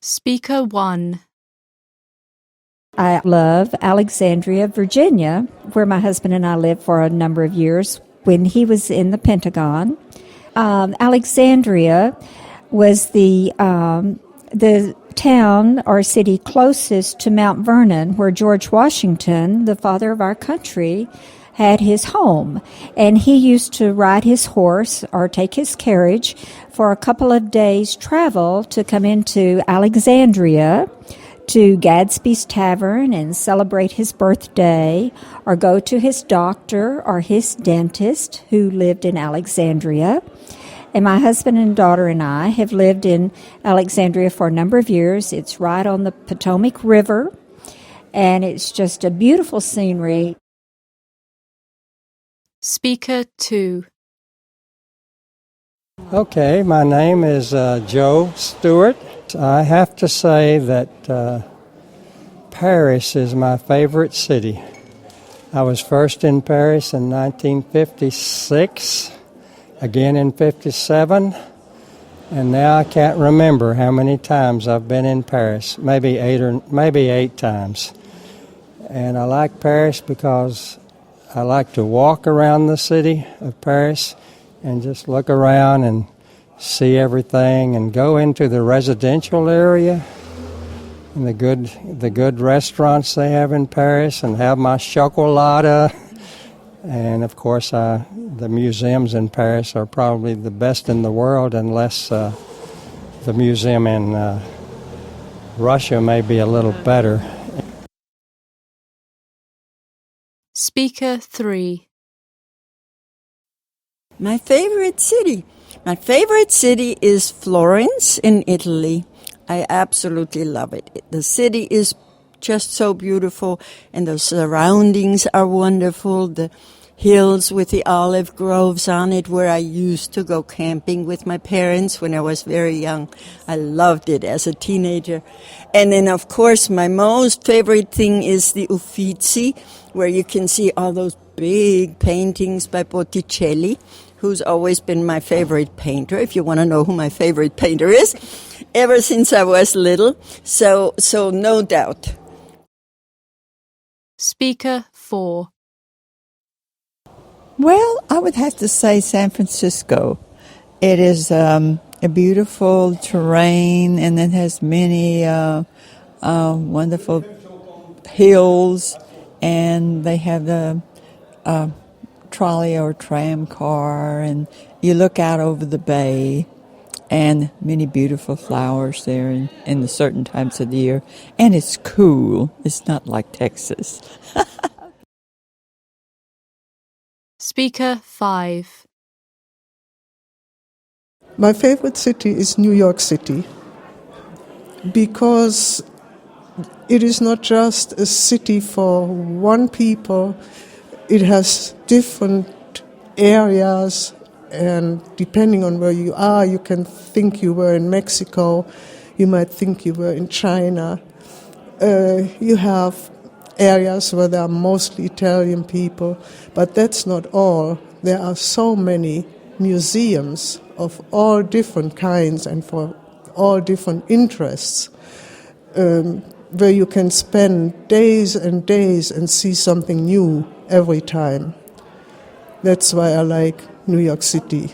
Speaker 1. I love Alexandria, Virginia, where my husband and I lived for a number of years when he was in the Pentagon. Alexandria was the town or city closest to Mount Vernon, where George Washington, the father of our country, had his home. And he used to ride his horse or take his carriage for a couple of days' travel to come into Alexandria to Gadsby's Tavern and celebrate his birthday, or go to his doctor or his dentist who lived in Alexandria. And my husband and daughter and I have lived in Alexandria for a number of years. It's right on the Potomac River, and it's just a beautiful scenery. Speaker 2. Okay, my name is Joe Stewart. I have to say that Paris is my favorite city. I was first in Paris in 1956, again in 57, and now I can't remember how many times I've been in Paris, maybe eight times. And I like Paris because I like to walk around the city of Paris and just look around and see everything, and go into the residential area and the good restaurants they have in Paris, and have my chocolate. And of course, the museums in Paris are probably the best in the world, unless the museum in Russia may be a little better. Speaker 3. My favorite city is Florence in Italy. I absolutely love it. The city is just so beautiful, and the surroundings are wonderful. The hills with the olive groves on it, where I used to go camping with my parents when I was very young. I loved it as a teenager. And then, of course, my most favorite thing is the Uffizi, where you can see all those big paintings by Botticelli, who's always been my favorite painter, if you want to know who my favorite painter is, ever since I was little. So no doubt. Speaker 4. Well, I would have to say San Francisco. It is a beautiful terrain, and it has many wonderful hills, and they have the trolley or tram car, and you look out over the bay, and many beautiful flowers there in the certain times of the year. And it's cool. It's not like Texas. Speaker 5. My favorite city is New York City, because it is not just a city for one people. It has different areas, and depending on where you are, you can think you were in Mexico, you might think you were in China. You have areas where there are mostly Italian people, but that's not all. There are so many museums of all different kinds and for all different interests, where you can spend days and days and see something new every time. That's why I like New York City.